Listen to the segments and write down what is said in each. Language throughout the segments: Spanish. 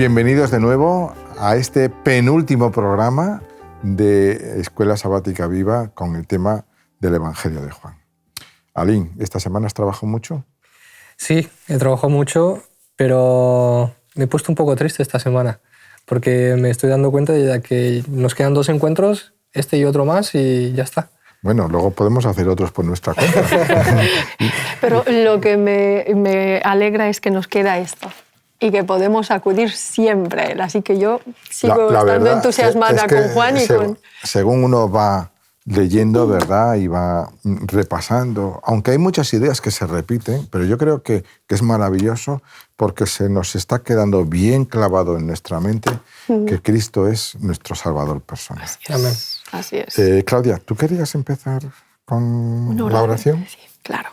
Bienvenidos de nuevo a este penúltimo programa de Escuela Sabática Viva con el tema del Evangelio de Juan. Aline, ¿esta semana has trabajado mucho? Sí, he trabajado mucho, pero me he puesto un poco triste esta semana porque me estoy dando cuenta de que nos quedan 2 encuentros, este y otro más, y ya está. Bueno, luego podemos hacer otros por nuestra cuenta. Pero lo que me alegra es que nos queda esto y que podemos acudir siempre a él. Así que yo sigo estando entusiasmada con Juan y con... Según uno va leyendo, ¿verdad? Y va repasando, aunque hay muchas ideas que se repiten, pero yo creo que es maravilloso porque se nos está quedando bien clavado en nuestra mente que Cristo es nuestro Salvador personal. Amén. Así es. Claudia, ¿tú querías empezar con la oración? Sí, claro.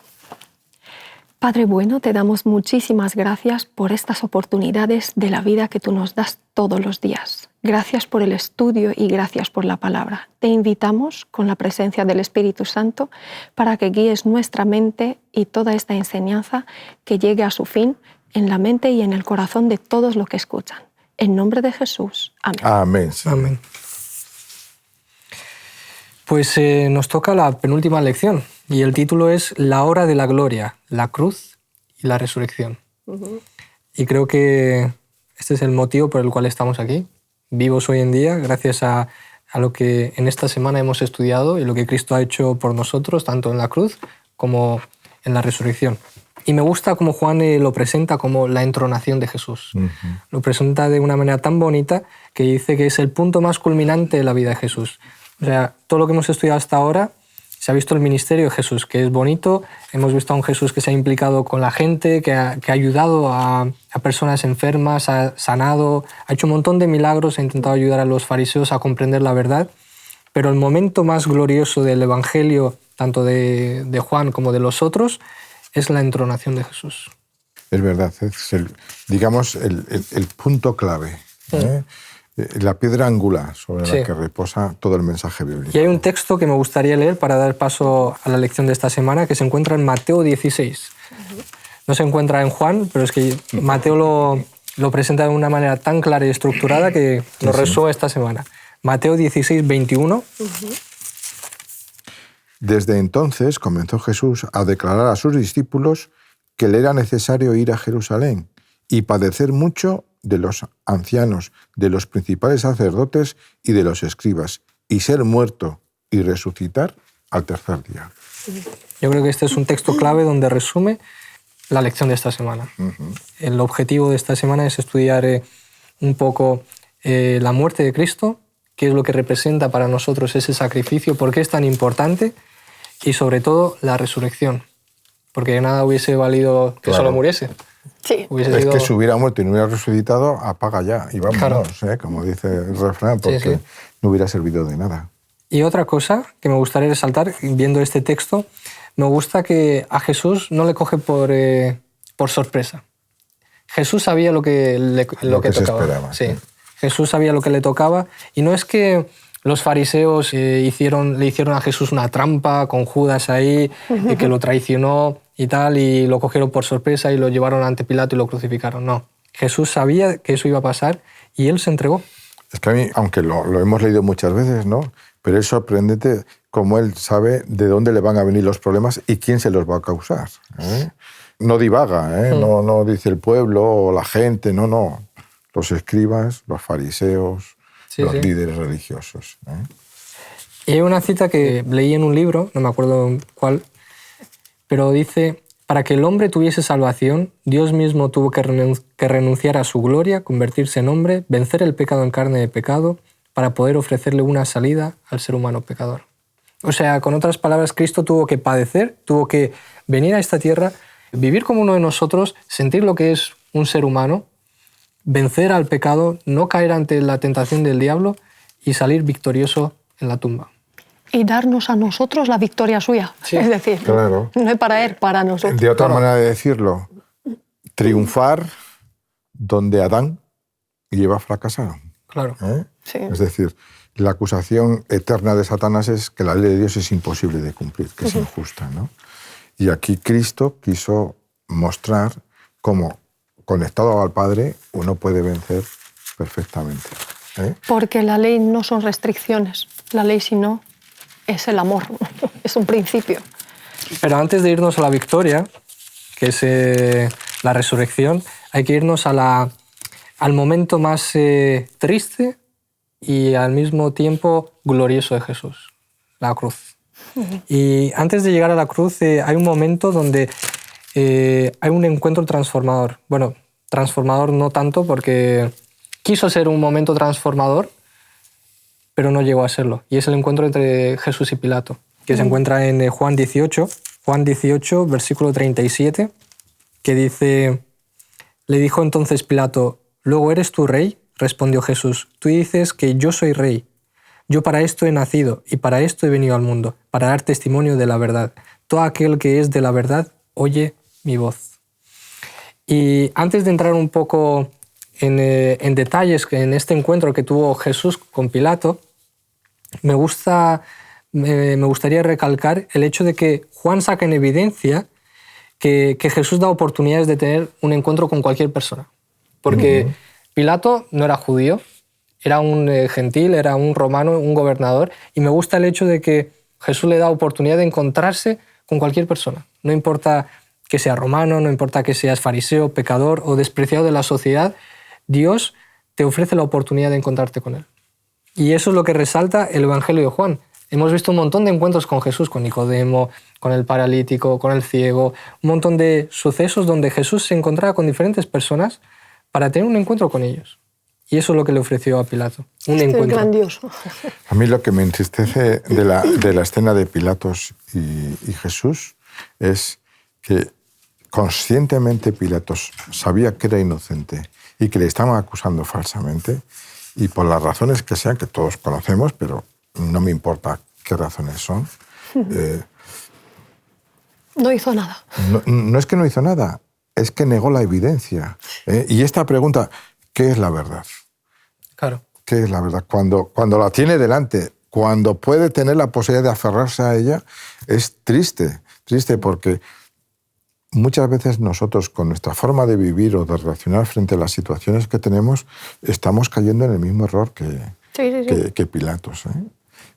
Padre bueno, te damos muchísimas gracias por estas oportunidades de la vida que tú nos das todos los días. Gracias por el estudio y gracias por la palabra. Te invitamos con la presencia del Espíritu Santo para que guíes nuestra mente y toda esta enseñanza que llegue a su fin en la mente y en el corazón de todos los que escuchan. En nombre de Jesús. Amén. Amén. Amén. Pues nos toca la penúltima lección y el título es La hora de la gloria, la cruz y la resurrección. Y creo que este es el motivo por el cual estamos aquí, vivos hoy en día, gracias a lo que en esta semana hemos estudiado y lo que Cristo ha hecho por nosotros, tanto en la cruz como en la resurrección. Y me gusta cómo Juan lo presenta como la entronación de Jesús. Lo presenta de una manera tan bonita que dice que es el punto más culminante de la vida de Jesús. O sea, todo lo que hemos estudiado hasta ahora, se ha visto el ministerio de Jesús, que es bonito. Hemos visto a un Jesús que se ha implicado con la gente, que ha ayudado a personas enfermas, ha sanado, ha hecho un montón de milagros, ha intentado ayudar a los fariseos a comprender la verdad. Pero el momento más glorioso del Evangelio, tanto de Juan como de los otros, es la entronación de Jesús. Es verdad, es el punto clave. La piedra angular sobre la que reposa todo el mensaje bíblico. Y hay un texto que me gustaría leer para dar paso a la lección de esta semana que se encuentra en Mateo 16. No se encuentra en Juan, pero es que Mateo lo presenta de una manera tan clara y estructurada que nos resuena esta semana. Mateo 16, 21. Desde entonces comenzó Jesús a declarar a sus discípulos que le era necesario ir a Jerusalén y padecer mucho de los ancianos, de los principales sacerdotes y de los escribas, y ser muerto y resucitar al tercer día. Yo creo que este es un texto clave donde resume la lección de esta semana. El objetivo de esta semana es estudiar un poco la muerte de Cristo, qué es lo que representa para nosotros ese sacrificio, por qué es tan importante, y sobre todo la resurrección, porque de nada hubiese valido que solo muriese. Sí. Que si hubiera muerto y no hubiera resucitado, apaga ya y vámonos, como dice el refrán, porque no hubiera servido de nada. Y otra cosa que me gustaría resaltar, viendo este texto, me gusta que a Jesús no le coge por sorpresa. Jesús sabía lo que tocaba. Se esperaba. Sí. Jesús sabía lo que le tocaba, y no es que los fariseos le hicieron a Jesús una trampa con Judas ahí, que lo traicionó y tal, y lo cogieron por sorpresa y lo llevaron ante Pilato y lo crucificaron. No, Jesús sabía que eso iba a pasar y él se entregó. Es que a mí, aunque lo hemos leído muchas veces, ¿no? Pero es sorprendente cómo él sabe de dónde le van a venir los problemas y quién se los va a causar. No divaga, no dice el pueblo o la gente, no. Los escribas, los fariseos, los líderes religiosos. Y hay una cita que leí en un libro, no me acuerdo cuál, pero dice: para que el hombre tuviese salvación, Dios mismo tuvo que renunciar a su gloria, convertirse en hombre, vencer el pecado en carne de pecado, para poder ofrecerle una salida al ser humano pecador. O sea, con otras palabras, Cristo tuvo que padecer, tuvo que venir a esta tierra, vivir como uno de nosotros, sentir lo que es un ser humano, vencer al pecado, no caer ante la tentación del diablo y salir victorioso en la tumba. Y darnos a nosotros la victoria suya. Sí. Es decir, claro. No es para él, para nosotros. De otra manera de decirlo, triunfar donde Adán y Eva fracasaron. Claro. Sí. Es decir, la acusación eterna de Satanás es que la ley de Dios es imposible de cumplir, que es injusta, ¿no? Y aquí Cristo quiso mostrar cómo conectado al Padre, uno puede vencer perfectamente. Porque la ley no son restricciones. La ley, si no, es el amor, es un principio. Pero antes de irnos a la victoria, que es la resurrección, hay que irnos al momento más triste y al mismo tiempo glorioso de Jesús, la cruz. Y antes de llegar a la cruz hay un momento donde hay un encuentro transformador. Bueno, transformador no tanto porque quiso ser un momento transformador, pero no llegó a serlo. Y es el encuentro entre Jesús y Pilato, que se encuentra en Juan 18, versículo 37, que dice: le dijo entonces Pilato: ¿luego eres tú rey? Respondió Jesús: tú dices que yo soy rey. Yo para esto he nacido y para esto he venido al mundo, para dar testimonio de la verdad. Todo aquel que es de la verdad oye mi voz. Y antes de entrar un poco en detalles en este encuentro que tuvo Jesús con Pilato, me gustaría recalcar el hecho de que Juan saca en evidencia que Jesús da oportunidades de tener un encuentro con cualquier persona. Porque Pilato no era judío, era un gentil, era un romano, un gobernador, y me gusta el hecho de que Jesús le da oportunidad de encontrarse con cualquier persona. No importa que sea romano, no importa que seas fariseo, pecador o despreciado de la sociedad, Dios te ofrece la oportunidad de encontrarte con él. Y eso es lo que resalta el Evangelio de Juan. Hemos visto un montón de encuentros con Jesús, con Nicodemo, con el paralítico, con el ciego, un montón de sucesos donde Jesús se encontraba con diferentes personas para tener un encuentro con ellos. Y eso es lo que le ofreció a Pilato, un encuentro. Es grandioso. A mí lo que me entristece de la escena de Pilatos y Jesús es que conscientemente Pilatos sabía que era inocente y que le estaban acusando falsamente, y por las razones que sean, que todos conocemos, pero no me importa qué razones son. No hizo nada. No es que no hizo nada, es que negó la evidencia. Y esta pregunta, ¿qué es la verdad? Claro. ¿Qué es la verdad? Cuando la tiene delante, cuando puede tener la posibilidad de aferrarse a ella, es triste porque muchas veces nosotros, con nuestra forma de vivir o de reaccionar frente a las situaciones que tenemos, estamos cayendo en el mismo error que Pilatos.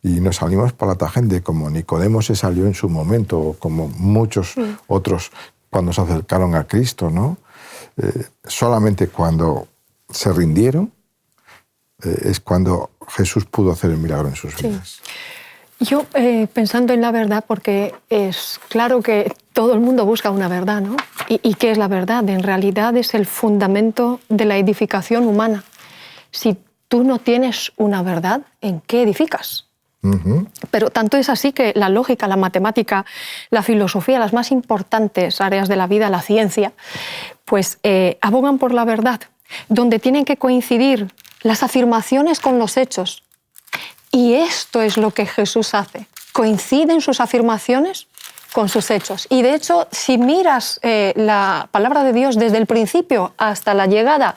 Y nos salimos por la tangente, como Nicodemo se salió en su momento, o como muchos otros cuando se acercaron a Cristo, ¿no? Solamente cuando se rindieron es cuando Jesús pudo hacer el milagro en sus vidas. Yo, pensando en la verdad, porque es claro que todo el mundo busca una verdad, ¿no? ¿Y qué es la verdad? En realidad es el fundamento de la edificación humana. Si tú no tienes una verdad, ¿en qué edificas? Pero tanto es así que la lógica, la matemática, la filosofía, las más importantes áreas de la vida, la ciencia, pues abogan por la verdad, donde tienen que coincidir las afirmaciones con los hechos. Y esto es lo que Jesús hace. Coinciden sus afirmaciones con sus hechos. Y de hecho, si miras la palabra de Dios desde el principio hasta la llegada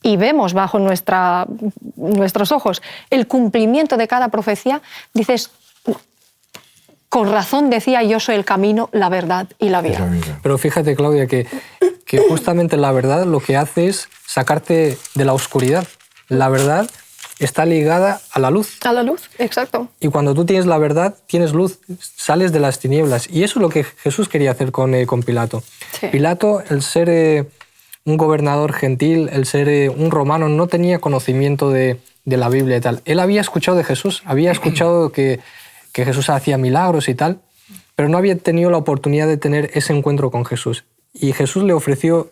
y vemos bajo nuestros ojos el cumplimiento de cada profecía, dices, con razón decía: yo soy el camino, la verdad y la vida. Pero fíjate, Claudia, que justamente la verdad lo que hace es sacarte de la oscuridad. La verdad está ligada a la luz. A la luz, exacto. Y cuando tú tienes la verdad, tienes luz, sales de las tinieblas. Y eso es lo que Jesús quería hacer con Pilato. Sí. Pilato, el ser un gobernador gentil, el ser un romano, no tenía conocimiento de la Biblia y tal. Él había escuchado de Jesús, había escuchado que Jesús hacía milagros y tal, pero no había tenido la oportunidad de tener ese encuentro con Jesús. Y Jesús le ofreció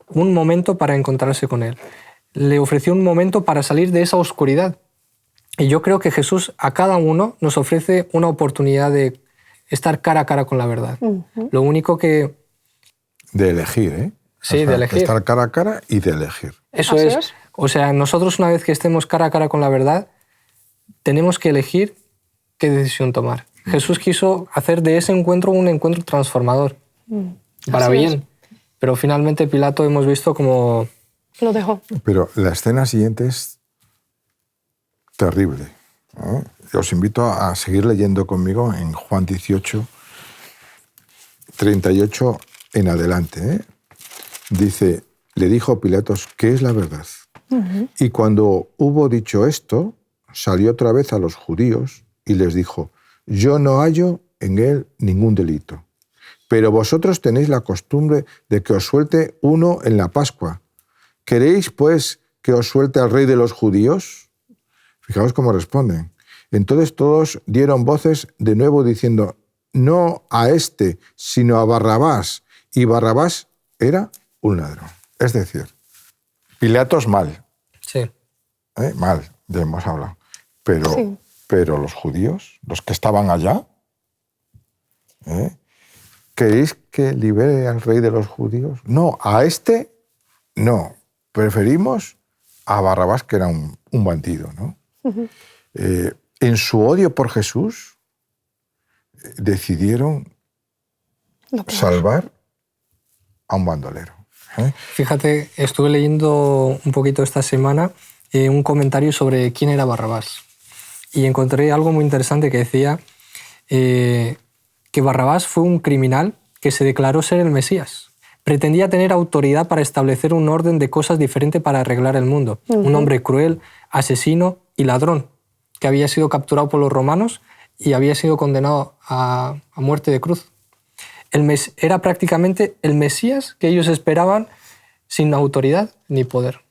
un momento para encontrarse con él. Le ofreció un momento para salir de esa oscuridad. Y yo creo que Jesús a cada uno nos ofrece una oportunidad de estar cara a cara con la verdad. Lo único que... De elegir, ¿eh? Sí, de elegir. Estar cara a cara y de elegir. Eso es. O sea, nosotros una vez que estemos cara a cara con la verdad, tenemos que elegir qué decisión tomar. Jesús quiso hacer de ese encuentro un encuentro transformador. Para bien. Pero finalmente Pilato hemos visto como... Lo dejó. Pero la escena siguiente es terrible. Os invito a seguir leyendo conmigo en Juan 18, 38 en adelante. Dice: le dijo Pilatos, ¿qué es la verdad? Y cuando hubo dicho esto, salió otra vez a los judíos y les dijo, yo no hallo en él ningún delito. Pero vosotros tenéis la costumbre de que os suelte uno en la Pascua. ¿Queréis, pues, que os suelte al rey de los judíos? Fijaos cómo responden. Entonces todos dieron voces de nuevo diciendo, no a este, sino a Barrabás. Y Barrabás era un ladrón. Es decir, Pilatos mal. Sí. Mal, ya hemos hablado. Pero, Sí. pero los judíos, los que estaban allá, ¿queréis que libere al rey de los judíos? No, a este no. Preferimos a Barrabás, que era un bandido, ¿no? En su odio por Jesús, decidieron Lo peor. salvar a un bandolero. Fíjate, estuve leyendo un poquito esta semana un comentario sobre quién era Barrabás. Y encontré algo muy interesante que decía que Barrabás fue un criminal que se declaró ser el Mesías. Pretendía tener autoridad para establecer un orden de cosas diferente para arreglar el mundo. Un hombre cruel, asesino y ladrón, que había sido capturado por los romanos y había sido condenado a muerte de cruz. Era prácticamente el Mesías que ellos esperaban sin autoridad ni poder.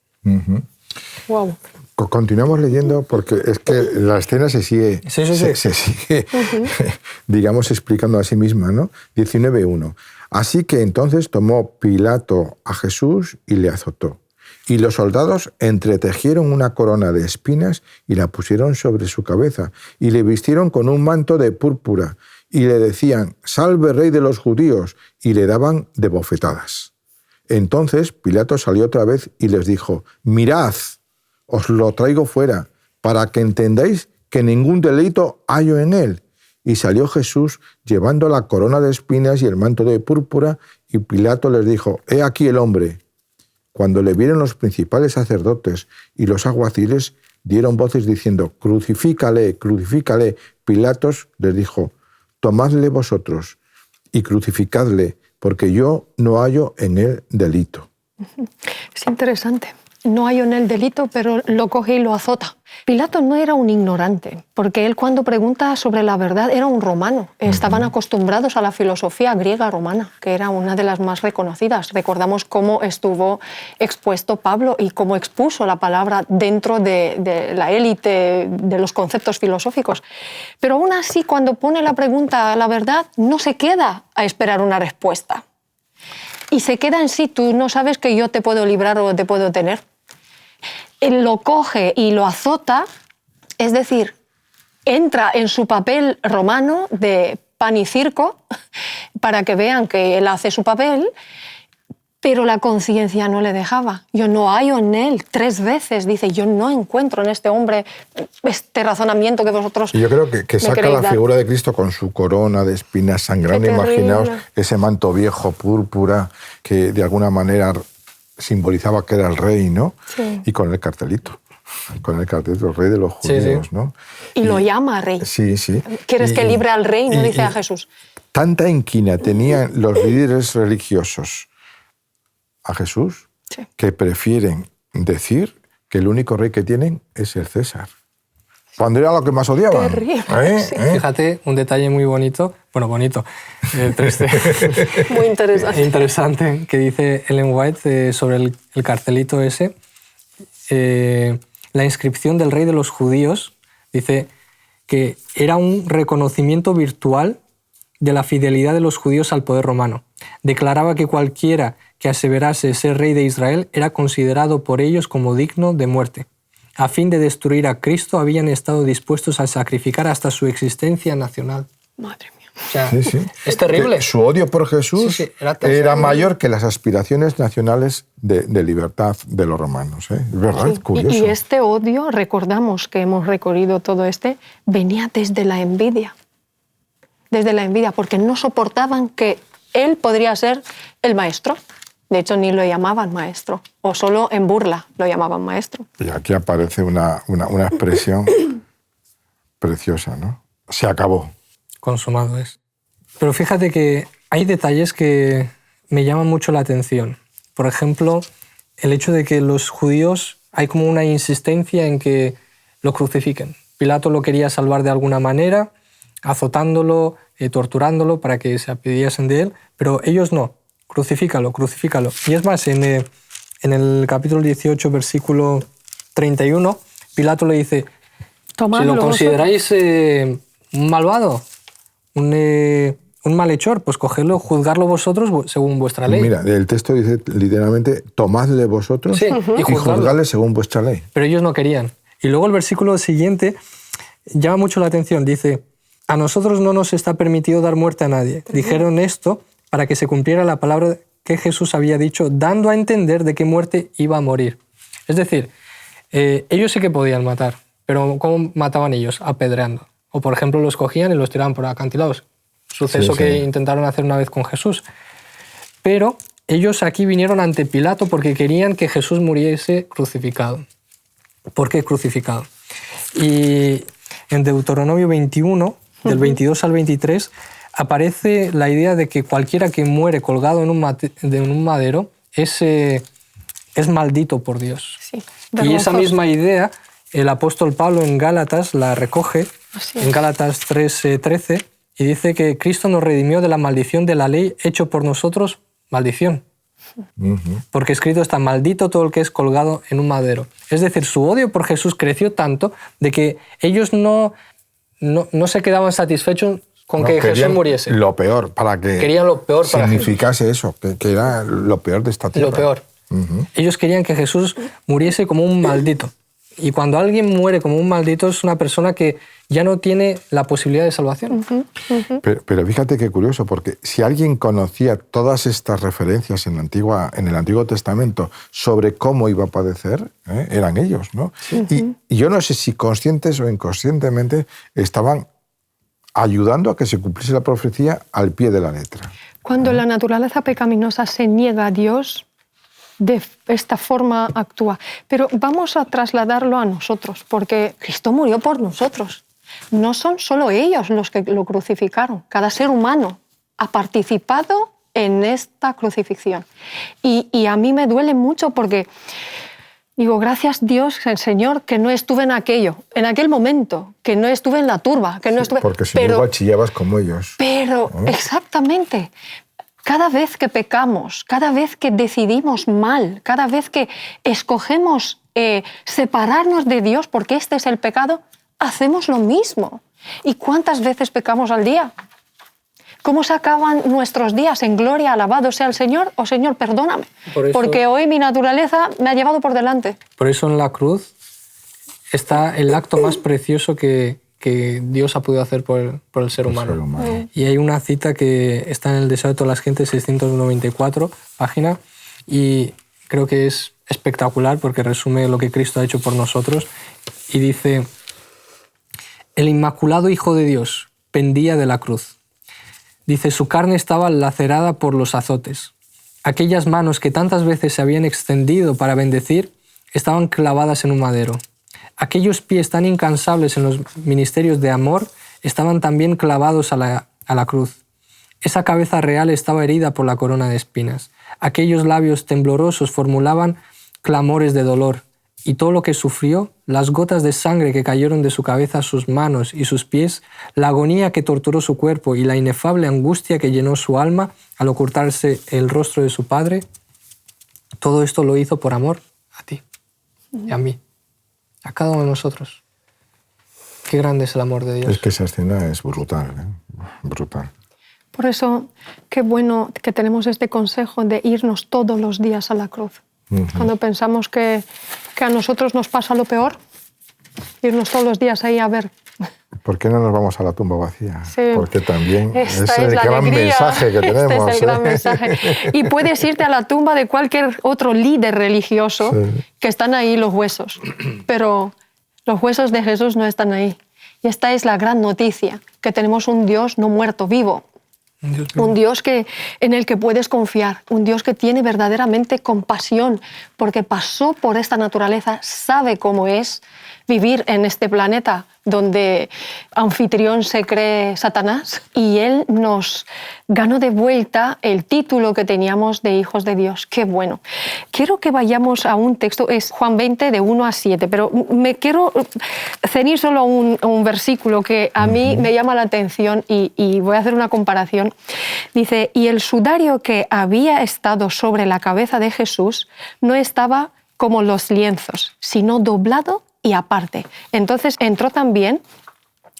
Wow. Continuamos leyendo porque es que la escena se sigue, Sí. se sigue digamos, explicando a sí misma, ¿no? 19:1. Así que entonces tomó Pilato a Jesús y le azotó. Y los soldados entretejieron una corona de espinas y la pusieron sobre su cabeza y le vistieron con un manto de púrpura y le decían, «Salve, rey de los judíos», y le daban de bofetadas. Entonces Pilato salió otra vez y les dijo, «Mirad, os lo traigo fuera, para que entendáis que ningún delito hallo en él». Y salió Jesús llevando la corona de espinas y el manto de púrpura, y Pilato les dijo, «He aquí el hombre». Cuando le vieron los principales sacerdotes y los alguaciles, dieron voces diciendo, «Crucifícale, crucifícale». Pilatos les dijo, «Tomadle vosotros y crucificadle, porque yo no hallo en él delito». Es interesante. No hay en él delito, pero lo coge y lo azota. Pilato no era un ignorante, porque él cuando pregunta sobre la verdad era un romano. Estaban acostumbrados a la filosofía griega romana, que era una de las más reconocidas. Recordamos cómo estuvo expuesto Pablo y cómo expuso la palabra dentro de la élite de los conceptos filosóficos. Pero aún así, cuando pone la pregunta a la verdad, no se queda a esperar una respuesta. Y se queda en sí, tú no sabes que yo te puedo librar o te puedo tener. Él lo coge y lo azota, es decir, entra en su papel romano de pan y circo para que vean que él hace su papel, pero la conciencia no le dejaba. Yo no hallo en él, 3 veces dice, yo no encuentro en este hombre este razonamiento que vosotros Y yo creo que me saca queréis la dar. figura de Cristo con su corona de espinas sangrando. Qué terrible. Imaginaos ese manto viejo, púrpura, que de alguna manera simbolizaba que era el rey, ¿no? Sí. Y con el cartelito, rey de los Sí, judíos, sí. ¿no? Y lo llama rey. Sí, sí. ¿Quieres que libre al rey? No dice a y Jesús. Tanta inquina tenían los líderes religiosos a Jesús Sí. que prefieren decir que el único rey que tienen es el César. Cuando era lo que más odiaban. Terrible, sí. Fíjate, un detalle muy bonito, triste, Muy interesante. interesante, que dice Ellen White sobre el cartelito ese. La inscripción del rey de los judíos dice que era un reconocimiento virtual de la fidelidad de los judíos al poder romano. Declaraba que cualquiera que aseverase ser rey de Israel era considerado por ellos como digno de muerte. A fin de destruir a Cristo habían estado dispuestos a sacrificar hasta su existencia nacional. Madre mía. O sea, Sí, sí. es terrible. Que su odio por Jesús Sí, sí, era era terrible. mayor que las aspiraciones nacionales de libertad de los romanos. ¿Eh? Es verdad, Sí. curioso. Y este odio, recordamos que hemos recorrido todo venía desde la envidia. Desde la envidia, porque no soportaban que él podría ser el maestro. De hecho, ni lo llamaban maestro, o solo en burla lo llamaban maestro. Y aquí aparece una expresión preciosa, ¿no? Se acabó. Consumado es. Pero fíjate que hay detalles que me llaman mucho la atención. Por ejemplo, el hecho de que los judíos hay como una insistencia en que lo crucifiquen. Pilato lo quería salvar de alguna manera, azotándolo, torturándolo para que se apiadiesen de él, pero ellos no. Crucifícalo, crucifícalo. Y es más, en el capítulo 18, versículo 31, Pilato le dice, si lo consideráis un malvado, un malhechor, pues cogedlo, juzgarlo vosotros según vuestra ley. Mira, el texto dice literalmente, tomadle vosotros y juzgadle según vuestra ley. Pero ellos no querían. Y luego el versículo siguiente llama mucho la atención. Dice, a nosotros no nos está permitido dar muerte a nadie. Dijeron esto para que se cumpliera la palabra que Jesús había dicho, dando a entender de qué muerte iba a morir. Es decir, ellos sí que podían matar, pero ¿cómo mataban ellos? Apedreando. O, por ejemplo, los cogían y los tiraban por acantilados. Suceso que intentaron hacer una vez con Jesús. Pero ellos aquí vinieron ante Pilato porque querían que Jesús muriese crucificado. ¿Por qué crucificado? Y en Deuteronomio 21, del 22 al 23, aparece la idea de que cualquiera que muere colgado en un madero es maldito por Dios. Sí, y esa misma idea el apóstol Pablo en Gálatas la recoge, en Gálatas 3:13, y dice que Cristo nos redimió de la maldición de la ley, hecho por nosotros maldición. Porque escrito está, maldito todo el que es colgado en un madero. Es decir, su odio por Jesús creció tanto de que ellos no se quedaban satisfechos con que Jesús muriese. Lo peor, para que querían lo peor para significase eso, que era lo peor de esta tierra. Lo peor. Ellos querían que Jesús muriese como un maldito. Y cuando alguien muere como un maldito es una persona que ya no tiene la posibilidad de salvación. Pero fíjate qué curioso, porque si alguien conocía todas estas referencias en el Antiguo Testamento sobre cómo iba a padecer, eran ellos, ¿no? Y yo no sé si conscientes o inconscientemente estaban ayudando a que se cumpliese la profecía al pie de la letra. Cuando la naturaleza pecaminosa se niega a Dios, de esta forma actúa. Pero vamos a trasladarlo a nosotros, porque Cristo murió por nosotros. No son solo ellos los que lo crucificaron. Cada ser humano ha participado en esta crucifixión. Y a mí me duele mucho porque digo, gracias Dios, el Señor, que no estuve en aquel momento, que no estuve en la turba, que no estuve... Porque si no igual chillabas como ellos. Pero, exactamente. Cada vez que pecamos, cada vez que decidimos mal, cada vez que escogemos separarnos de Dios porque este es el pecado, hacemos lo mismo. ¿Y cuántas veces pecamos al día? ¿Cómo se acaban nuestros días en gloria, alabado sea el Señor? Oh Señor, perdóname, porque hoy mi naturaleza me ha llevado por delante. Por eso en la cruz está el acto más precioso que Dios ha podido hacer por el ser humano. Y hay una cita que está en el Deseo de todas las gentes, 694, página, y creo que es espectacular porque resume lo que Cristo ha hecho por nosotros. Y dice, el inmaculado Hijo de Dios pendía de la cruz. Dice, su carne estaba lacerada por los azotes. Aquellas manos que tantas veces se habían extendido para bendecir estaban clavadas en un madero. Aquellos pies tan incansables en los ministerios de amor estaban también clavados a la cruz. Esa cabeza real estaba herida por la corona de espinas. Aquellos labios temblorosos formulaban clamores de dolor. Y todo lo que sufrió, las gotas de sangre que cayeron de su cabeza a sus manos y sus pies, la agonía que torturó su cuerpo y la inefable angustia que llenó su alma al ocultarse el rostro de su Padre, todo esto lo hizo por amor a ti y a mí. A cada uno de nosotros. Qué grande es el amor de Dios. Es que esa escena es brutal, brutal. Por eso, qué bueno que tenemos este consejo de irnos todos los días a la cruz. Cuando pensamos que a nosotros nos pasa lo peor, irnos todos los días ahí a ver. ¿Por qué no nos vamos a la tumba vacía? Sí. Porque también Esta es el gran mensaje que tenemos. Este es el gran mensaje. Y puedes irte a la tumba de cualquier otro líder religioso, que están ahí los huesos. Pero los huesos de Jesús no están ahí. Y esta es la gran noticia, que tenemos un Dios no muerto, vivo. Un Dios en el que puedes confiar, un Dios que tiene verdaderamente compasión, porque pasó por esta naturaleza, sabe cómo es vivir en este planeta donde anfitrión se cree Satanás, y él nos ganó de vuelta el título que teníamos de hijos de Dios. ¡Qué bueno! Quiero que vayamos a un texto, es Juan 20, de 1 a 7, pero me quiero ceñir solo a un versículo que a mí me llama la atención y voy a hacer una comparación. Dice, y el sudario que había estado sobre la cabeza de Jesús no estaba como los lienzos, sino doblado y aparte. Entonces entró también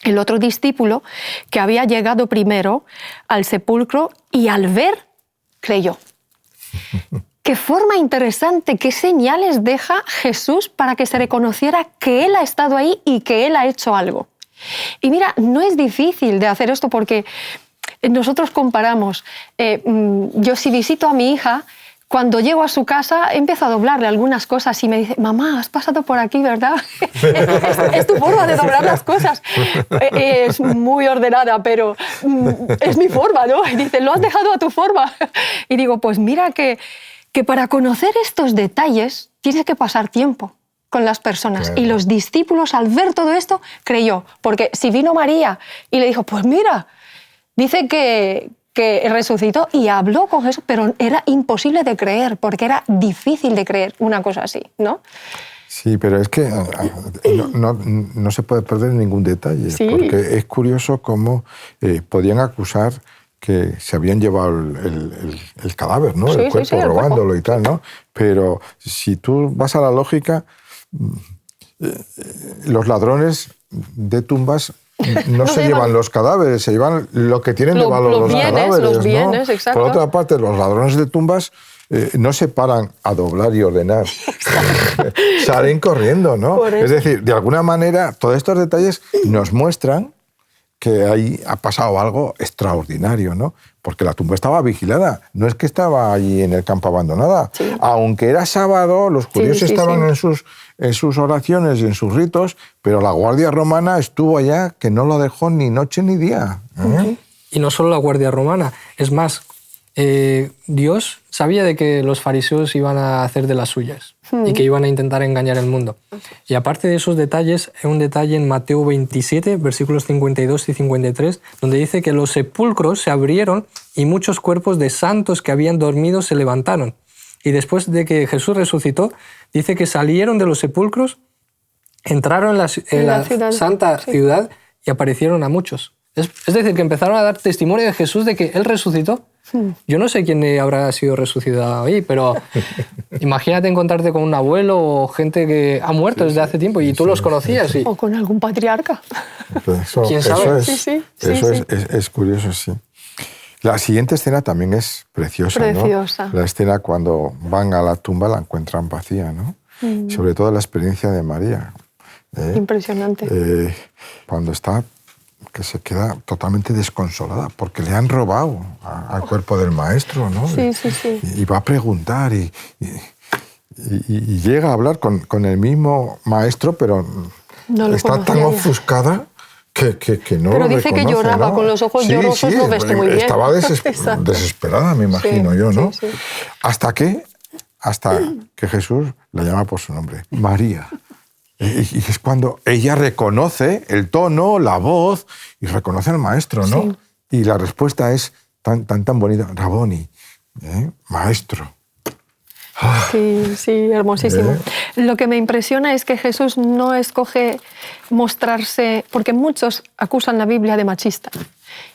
el otro discípulo que había llegado primero al sepulcro y al ver, creyó. Qué forma interesante, qué señales deja Jesús para que se reconociera que Él ha estado ahí y que Él ha hecho algo. Y mira, no es difícil de hacer esto porque nosotros comparamos. Yo si visito a mi hija, cuando llego a su casa empiezo a doblarle algunas cosas y me dice, mamá, has pasado por aquí, ¿verdad? Es tu forma de doblar las cosas. Es muy ordenada, pero es mi forma, ¿no? Y dice, lo has dejado a tu forma. Y digo, pues mira que para conocer estos detalles tiene que pasar tiempo con las personas. Claro. Y los discípulos, al ver todo esto, creyó. Porque si vino María y le dijo, pues mira, dice que resucitó y habló con Jesús, pero era imposible de creer, porque era difícil de creer una cosa así, ¿no? Sí, pero es que no se puede perder ningún detalle, ¿sí? Porque es curioso cómo podían acusar que se habían llevado el cadáver, ¿no? Sí, el cuerpo, sí, robándolo y tal, ¿no? Pero si tú vas a la lógica, los ladrones de tumbas no se llevan los cadáveres, se llevan lo que tienen de valor los cadáveres. Los bienes, ¿no? Exacto. Por otra parte, los ladrones de tumbas no se paran a doblar y ordenar. Salen corriendo, ¿no? Es decir, de alguna manera, todos estos detalles nos muestran que ahí ha pasado algo extraordinario, ¿no? Porque la tumba estaba vigilada, no es que estaba allí en el campo abandonada. Sí. Aunque era sábado, los judíos estaban en sus oraciones y en sus ritos, pero la Guardia Romana estuvo allá que no lo dejó ni noche ni día. Y no solo la Guardia Romana, es más, Dios sabía de que los fariseos iban a hacer de las suyas y que iban a intentar engañar el mundo. Y aparte de esos detalles, hay un detalle en Mateo 27, versículos 52 y 53, donde dice que los sepulcros se abrieron y muchos cuerpos de santos que habían dormido se levantaron. Y después de que Jesús resucitó, dice que salieron de los sepulcros, entraron en la ciudad, santa ciudad y aparecieron a muchos. Es decir, que empezaron a dar testimonio de Jesús de que Él resucitó. Yo no sé quién habrá sido resucitado ahí, pero imagínate encontrarte con un abuelo o gente que ha muerto desde hace tiempo y tú los conocías. O con algún patriarca. ¿Quién sabe? Eso es curioso, sí. La siguiente escena también es preciosa, Preciosa. ¿no? La escena cuando van a la tumba la encuentran vacía, ¿no? Sobre todo la experiencia de María. Impresionante. Cuando está, que se queda totalmente desconsolada porque le han robado al cuerpo del maestro, ¿no? Sí. Y va a preguntar y llega a hablar con el mismo maestro, pero no está tan ofuscada que no pero lo dice reconoce, que lloraba, ¿no? con los ojos llorosos, lo ves tú muy bien. Estaba desesperada, me imagino yo, ¿no? Sí. Hasta que Jesús la llama por su nombre, María. Y es cuando ella reconoce el tono, la voz, y reconoce al maestro, ¿no? Sí. Y la respuesta es tan bonita, Raboni, maestro. Sí, hermosísimo. Lo que me impresiona es que Jesús no escoge mostrarse, porque muchos acusan la Biblia de machista.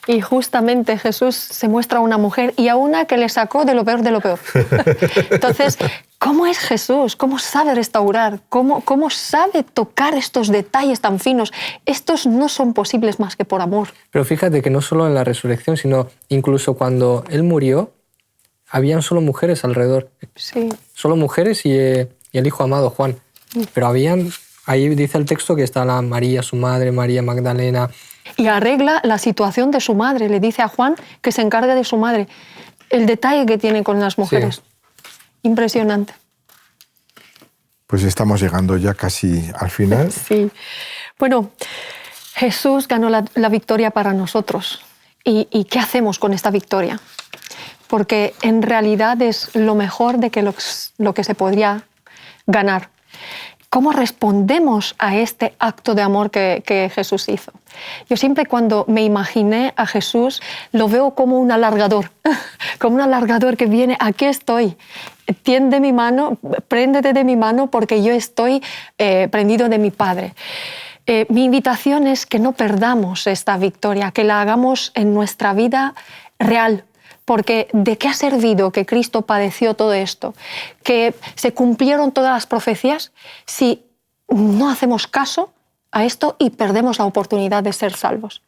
Y justamente Jesús se muestra a una mujer y a una que le sacó de lo peor de lo peor. Entonces, ¿cómo es Jesús? ¿Cómo sabe restaurar? ¿Cómo sabe tocar estos detalles tan finos? Estos no son posibles más que por amor. Pero fíjate que no solo en la resurrección, sino incluso cuando Él murió, habían solo mujeres alrededor. Sí. Solo mujeres y el hijo amado, Juan. Pero ahí dice el texto que está la María, su madre, María Magdalena. Y arregla la situación de su madre. Le dice a Juan que se encargue de su madre. El detalle que tiene con las mujeres. Sí. Impresionante. Pues estamos llegando ya casi al final. Sí. Bueno, Jesús ganó la victoria para nosotros. ¿Y qué hacemos con esta victoria? Porque en realidad es lo mejor de lo que se podría ganar. ¿Cómo respondemos a este acto de amor que Jesús hizo? Yo siempre cuando me imaginé a Jesús lo veo como un alargador, como un alargador que viene, aquí estoy, tiende mi mano, préndete de mi mano porque yo estoy prendido de mi Padre. Mi invitación es que no perdamos esta victoria, que la hagamos en nuestra vida real. Porque ¿de qué ha servido que Cristo padeció todo esto? Que se cumplieron todas las profecías si no hacemos caso a esto y perdemos la oportunidad de ser salvos.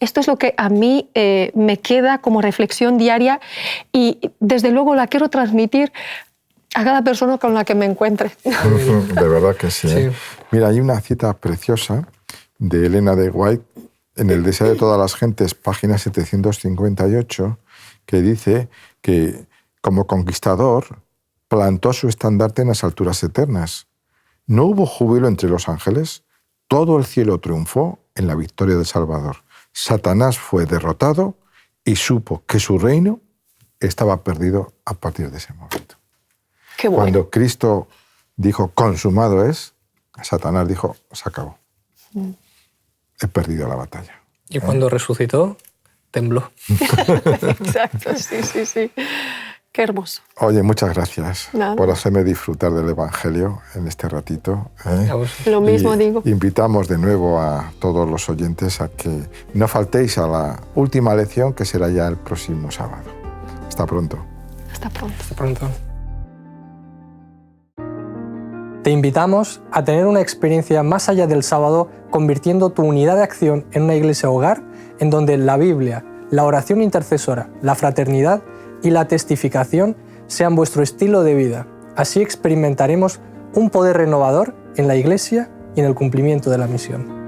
Esto es lo que a mí me queda como reflexión diaria y desde luego la quiero transmitir a cada persona con la que me encuentre. De verdad que sí. Sí. Mira, hay una cita preciosa de Elena de White en El deseo de todas las gentes, página 758, que dice que como conquistador plantó su estandarte en las alturas eternas. No hubo júbilo entre los ángeles, todo el cielo triunfó en la victoria del Salvador. Satanás fue derrotado y supo que su reino estaba perdido a partir de ese momento. Qué bueno. Cuando Cristo dijo, consumado es, Satanás dijo, se acabó. He perdido la batalla. Y cuando resucitó, tembló. Exacto, sí. Qué hermoso. Oye, muchas gracias Nada. por hacerme disfrutar del Evangelio en este ratito. A vos. Lo mismo Y digo. Invitamos de nuevo a todos los oyentes a que no faltéis a la última lección, que será ya el próximo sábado. Hasta pronto. Hasta pronto. Hasta pronto. Te invitamos a tener una experiencia más allá del sábado, convirtiendo tu unidad de acción en una iglesia hogar en donde la Biblia, la oración intercesora, la fraternidad y la testificación sean vuestro estilo de vida. Así experimentaremos un poder renovador en la iglesia y en el cumplimiento de la misión.